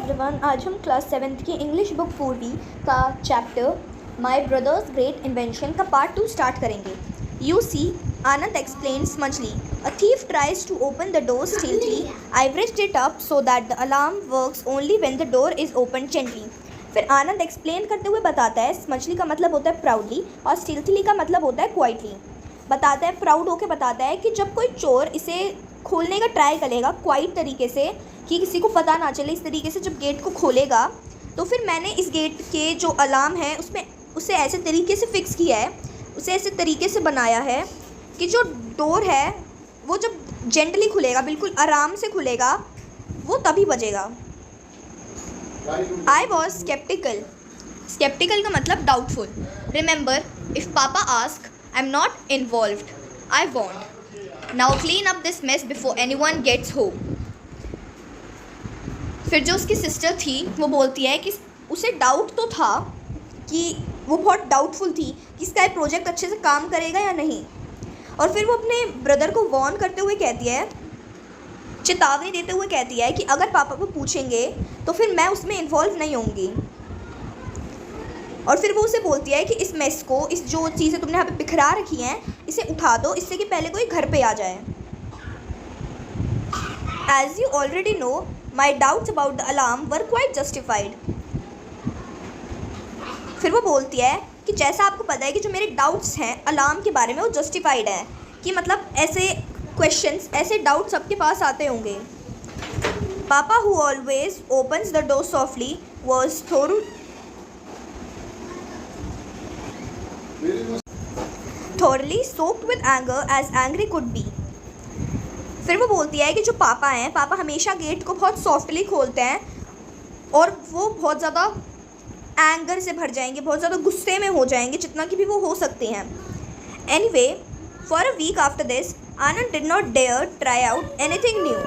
Everyone, आज हम class 7th की इंग्लिश बुक पूर्वी का chapter my brother's great invention का पार्ट 2 स्टार्ट करेंगे. You see, Anand explain smugly. A thief tries to open the door stealthily. I rest it up so that the alarm works only when the door is open gently. फिर Anand explain करते हुए बताता है, स्मजली का मतलब होता है प्राउडली और स्टिल्टली का मतलब होता है क्वाइटली. बताता है, प्राउड होकर बताता है कि जब कोई चोर इसे खोलने का ट्राई करेगा क्वाइट तरीके से कि किसी को पता ना चले, इस तरीके से जब गेट को खोलेगा तो फिर मैंने इस गेट के जो अलार्म है उसमें उसे ऐसे तरीके से फिक्स किया है, उसे ऐसे तरीके से बनाया है कि जो डोर है वो जब जेंटली खुलेगा, बिल्कुल आराम से खुलेगा, वो तभी बजेगा. I was sceptical. स्केप्टिकल का मतलब doubtful. Remember, if papa ask, I am not involved. I won't. Now clean up this mess before anyone gets home. फिर जो उसकी सिस्टर थी वो बोलती है कि उसे डाउट तो था, कि वो बहुत डाउटफुल थी कि इसका ये प्रोजेक्ट अच्छे से काम करेगा या नहीं. और फिर वो अपने ब्रदर को वॉर्न करते हुए कहती है, चेतावनी देते हुए कहती है कि अगर पापा को पूछेंगे तो फिर मैं उसमें इन्वॉल्व नहीं होंगी. और फिर वो उसे बोलती है कि इस मेस को, इस जो चीज़ें तुमने यहाँ पे बिखरा रखी हैं, इसे उठा दो, इससे कि पहले कोई घर पे आ जाए. As you already know, my doubts about the alarm were quite justified. फिर वो बोलती है कि जैसा आपको पता है कि जो मेरे डाउट्स हैं अलार्म के बारे में वो जस्टिफाइड है, कि मतलब ऐसे क्वेश्चंस, ऐसे डाउट सबके पास आते होंगे. पापा who always opens the door softly was thoroughly soaked with anger as angry could be. फिर वो बोलती है कि जो पापा हैं, पापा हमेशा गेट को बहुत सॉफ्टली खोलते हैं और वो बहुत ज़्यादा एंगर से भर जाएंगे, बहुत ज़्यादा गुस्से में हो जाएंगे, जितना कि भी वो हो सकते हैं. Anyway, for a week after this, Anand did not dare try out anything new.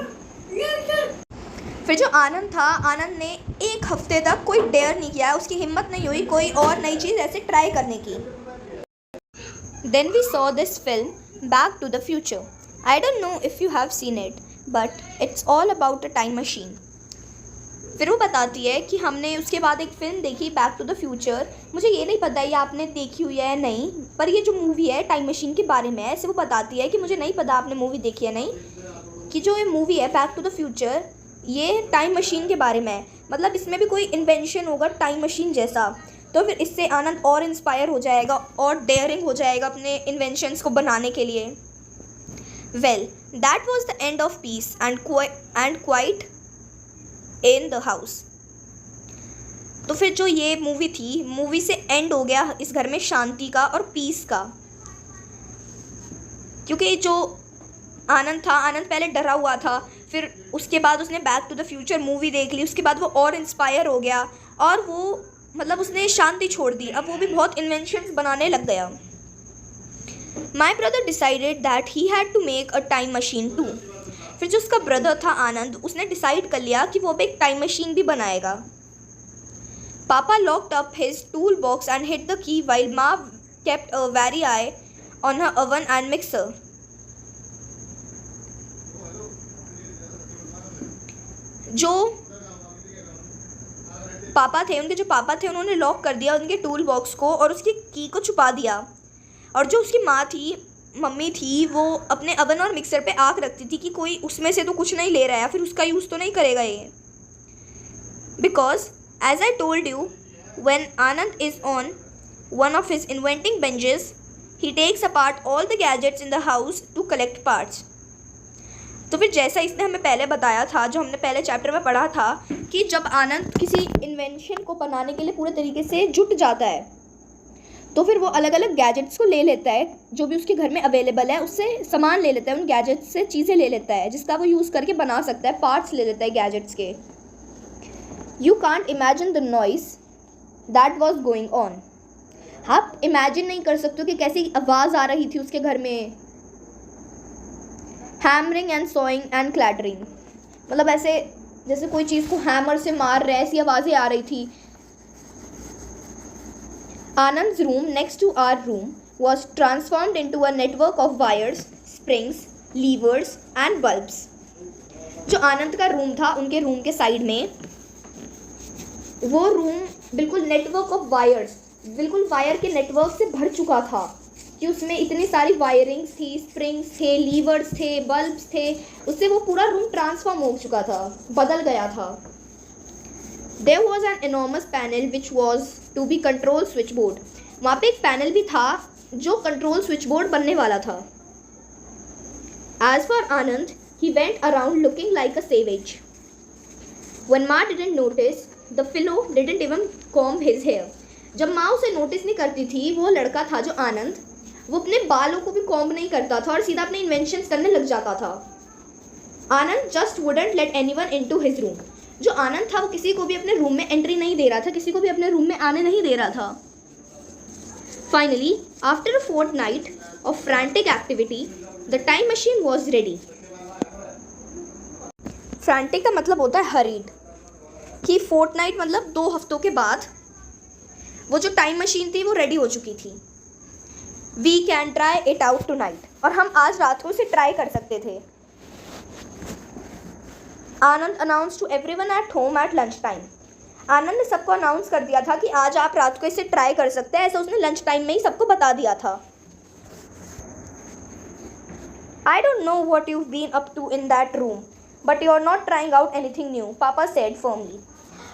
फिर जो आनंद था, आनंद ने एक हफ्ते तक कोई डेयर नहीं किया, उसकी हिम्मत नहीं हुई कोई और नई चीज़ ऐसे ट्राई करने की. Then we saw this film, Back to the Future. I don't know if you have seen it, but it's all about a time machine. फिर वो बताती है कि हमने उसके बाद एक फ़िल्म देखी, बैक टू द फ्यूचर. मुझे ये नहीं पता ये आपने देखी हुई है या नहीं, पर ये जो मूवी है टाइम मशीन के बारे में है. ऐसे वो बताती है कि मुझे नहीं पता आपने मूवी देखी है नहीं, कि जो ये मूवी है बैक टू द फ्यूचर, ये टाइम मशीन के बारे में है. मतलब इसमें भी कोई इन्वेंशन होगा टाइम मशीन जैसा, तो फिर इससे आनंद और इंस्पायर हो जाएगा और डेयरिंग हो जाएगा अपने इन्वेंशंस को बनाने के लिए. Well, that was the end of peace and quite in the house. तो फिर जो ये मूवी थी, मूवी से एंड हो गया इस घर में शांति का और पीस का. क्योंकि जो आनंद था, आनंद पहले डरा हुआ था, फिर उसके बाद उसने back to the future movie देख ली, उसके बाद वो और इंस्पायर हो गया और वो मतलब उसने शांति छोड़ दी. अब वो भी बहुत इन्वेंशंस बनाने लग गया. My brother decided that he had to make a time machine too. फिर जो उसका ब्रदर था आनंद, उसने डिसाइड कर लिया कि वो भी एक टाइम मशीन भी बनाएगा. पापा locked up his tool box and hit the key while माँ kept a wary eye on her oven and mixer. जो पापा थे, उनके जो पापा थे, उन्होंने लॉक कर दिया उनके टूल बॉक्स को और उसकी की को छुपा दिया. और जो उसकी माँ थी, मम्मी थी, वो अपने अवन और मिक्सर पे आग रखती थी कि कोई उसमें से तो कुछ नहीं ले रहा है, फिर उसका यूज़ तो नहीं करेगा ये. Because as I told you, when Anand is on one of his inventing benches, he takes apart all the gadgets in the house to collect parts. तो फिर जैसा इसने हमें पहले बताया था, जो हमने पहले चैप्टर में पढ़ा था, कि जब आनंद किसी इन्वेंशन को बनाने के लिए पूरे तरीके से जुट जाता है, तो फिर वो अलग अलग गैजेट्स को ले लेता है, जो भी उसके घर में अवेलेबल है उससे सामान ले लेता है, उन गैजेट्स से चीज़ें ले लेता है जिसका वो यूज़ करके बना सकता है, पार्ट्स ले लेता है गैजेट्स के. You can't imagine the noise that was going on. आप इमेजिन नहीं कर सकते कि कैसी आवाज़ आ रही थी उसके घर में. हैमरिंग एंड सॉइंग एंड क्लैटरिंग, मतलब ऐसे जैसे कोई चीज़ को हैमर से मार रहे, ऐसी आवाज़ें आ रही थी. Anand's room next to our room was transformed into a network of wires, springs, levers and bulbs. जो आनंद का रूम था, उनके रूम के साइड में वो रूम बिल्कुल नेटवर्क ऑफ वायर्स, बिल्कुल वायर के नेटवर्क से भर चुका था कि उसमें इतनी सारी वायरिंग्स थी, स्प्रिंग्स थे, लीवर्स थे, बल्ब्स थे, उससे वो पूरा रूम ट्रांसफॉर्म हो चुका था, बदल गया था. There was an enormous panel which was to be control switchboard. वहाँ पे एक पैनल भी था जो कंट्रोल स्विच बोर्ड बनने वाला था. As for Anand, he went around looking like a savage. When Ma didn't notice, the fellow didn't even comb his hair. जब माँ उसे नोटिस नहीं करती थी, वो लड़का था जो आनंद, वो अपने बालों को भी कॉम्ब नहीं करता था और सीधा अपने इन्वेंशंस करने लग जाता था. आनंद just wouldn't let anyone into his room. जो आनंद था वो किसी को भी अपने रूम में एंट्री नहीं दे रहा था, किसी को भी अपने रूम में आने नहीं दे रहा था. Finally after a fortnight of frantic activity the time machine was ready. Frantic का मतलब होता है हरीड, कि फोर्टनाइट मतलब 2 हफ्तों के बाद वो जो टाइम मशीन थी वो रेडी हो चुकी थी. We can try it out tonight, और हम आज रात को इसे ट्राई कर सकते थे. Anand announce to everyone at home at lunch time. Anand ने सबको अनाउंस कर दिया था कि आज आप रात को इसे ट्राई कर सकते हैं, ऐसा उसने लंच टाइम में ही सबको बता दिया था. I don't know what you been up to in that room but you are not trying out anything new, papa said firmly.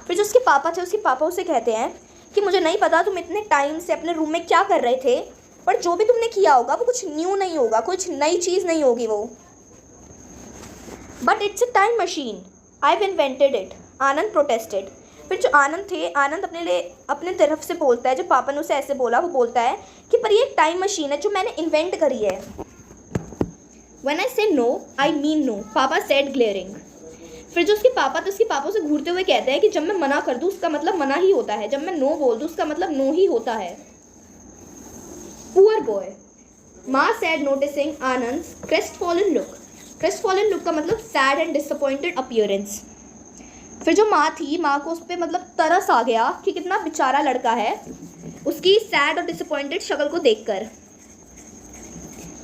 फिर जो उसके पापा थे, उसके पापा उसे कहते हैं कि मुझे नहीं पता तुम इतने टाइम से अपने रूम में क्या कर रहे थे, पर जो भी तुमने किया होगा वो कुछ न्यू नहीं होगा, कुछ नई चीज़ नहीं होगी वो. But it's a time machine, I have invented it, Anand protested. फिर जो आनंद थे, आनंद अपने तरफ से बोलता है, जब पापा ने उसे ऐसे बोला, वो बोलता है कि पर ये एक टाइम मशीन है जो मैंने इन्वेंट करी है. व्हेन आई से नो आई मीन नो, पापा सेड ग्लेयरिंग. फिर जो उसके पापा थे, उसके पापा से घूरते हुए कहते हैं कि जब मैं मना कर दूँ उसका मतलब मना ही होता है, जब मैं नो बोल दूँ उसका मतलब नो ही होता है. पुअर बॉय, माँ सेड नोटिसिंग आनंद्स क्रेस्टफॉलन लुक. क्रेस्टफॉलन लुक का मतलब सैड एंड डिसअपॉइंटेड अपीयरेंस. फिर जो माँ थी, माँ को उस पर मतलब तरस आ गया कि कितना बेचारा लड़का है, उसकी सैड और डिसअपॉइंटेड शक्ल को देखकर.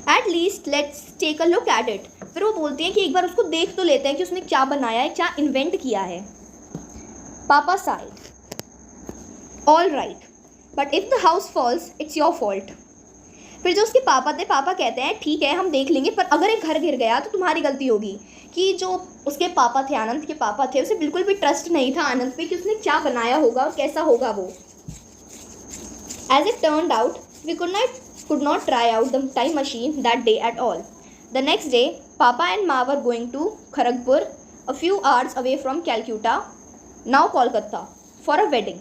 At least let's take a look at it. फिर वो बोलती हैं कि एक बार उसको देख तो लेते हैं कि उसने क्या बनाया है, क्या इन्वेंट किया है. Papa said, all right but if the house falls it's your fault. फिर जो उसके पापा थे, पापा कहते हैं ठीक है हम देख लेंगे, पर अगर एक घर गिर गया तो तुम्हारी गलती होगी. कि जो उसके पापा थे, आनंद के पापा थे, उसे बिल्कुल भी ट्रस्ट नहीं था आनंद पे कि उसने क्या बनाया होगा और कैसा होगा वो. As it turned out we could not try out the time machine that day at all. The next day, Papa and Ma were going to Kharagpur, a few hours away from Calcutta, now Kolkata, for a wedding.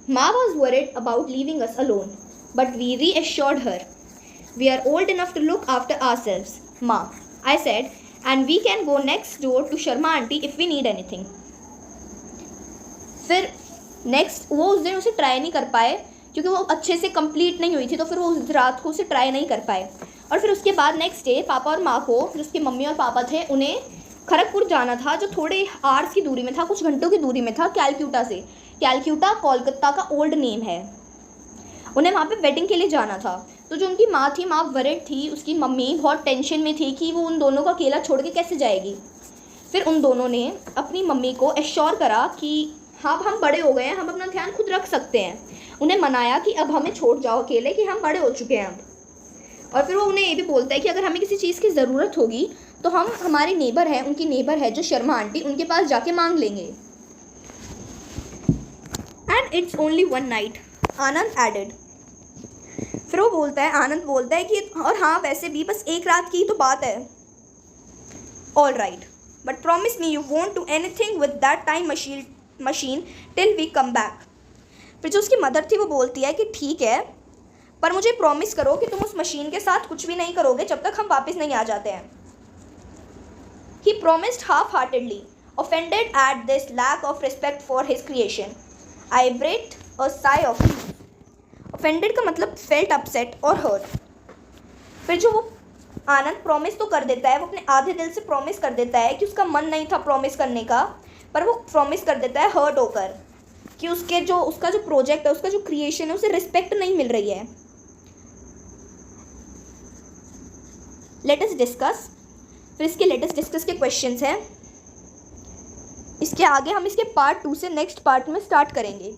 Ma was worried about leaving us alone, but we reassured her. We are old enough to look after ourselves, Ma, I said, and we can go next door to Sharma auntie if we need anything. फिर next वो उस दिन उसे try नहीं कर पाए क्योंकि वो अच्छे से कंप्लीट नहीं हुई थी, तो फिर वो उस रात को उसे ट्राई नहीं कर पाए. और फिर उसके बाद नेक्स्ट डे पापा और माँ को, जो उसकी मम्मी और पापा थे, उन्हें खड़गपुर जाना था, जो थोड़े आवर्स की दूरी में था, कुछ घंटों की दूरी में था कैलक्यूटा से. कैलक्यूटा कोलकाता का ओल्ड नेम है. उन्हें वहाँ पे वेडिंग के लिए जाना था. तो जो उनकी माँ थी, माँ वरिड थी, उसकी मम्मी बहुत टेंशन में थी कि वो उन दोनों को अकेला छोड़ के कैसे जाएगी. फिर उन दोनों ने अपनी मम्मी को एश्योर करा कि हाँ हम बड़े हो गए हैं, हम अपना ध्यान खुद रख सकते हैं. उन्हें मनाया कि अब हमें छोड़ जाओ अकेले, कि हम बड़े हो चुके हैं अब. और फिर वो उन्हें ये भी बोलता है कि अगर हमें किसी चीज़ की ज़रूरत होगी तो हम हमारे नेबर हैं, उनकी नेबर है जो शर्मा आंटी, उनके पास जाके मांग लेंगे. And it's only one night, Anand added. फिर वो बोलता है, आनंद बोलता है कि और हाँ वैसे भी बस एक रात की तो बात है. All right but promise me you won't do anything with that time machine till we come back. फिर जो उसकी मदर थी वो बोलती है कि ठीक है, पर मुझे प्रॉमिस करो कि तुम उस मशीन के साथ कुछ भी नहीं करोगे जब तक हम वापस नहीं आ जाते हैं. He promised half heartedly, offended at this lack of respect for his creation. I breathed a sigh of relief. Offended का मतलब felt upset और hurt. फिर जो वो आनंद प्रॉमिस तो कर देता है, वो अपने आधे दिल से प्रॉमिस कर देता है कि उसका मन नहीं था प्रॉमिस करने का, पर वो प्रॉमिस कर देता है हर्ट होकर कि उसका जो प्रोजेक्ट है, उसका जो क्रिएशन है, उसे रिस्पेक्ट नहीं मिल रही है. Let us discuss. फिर इसके लेट अस डिस्कस के क्वेश्चंस हैं. इसके आगे हम इसके पार्ट 2 से नेक्स्ट पार्ट में स्टार्ट करेंगे।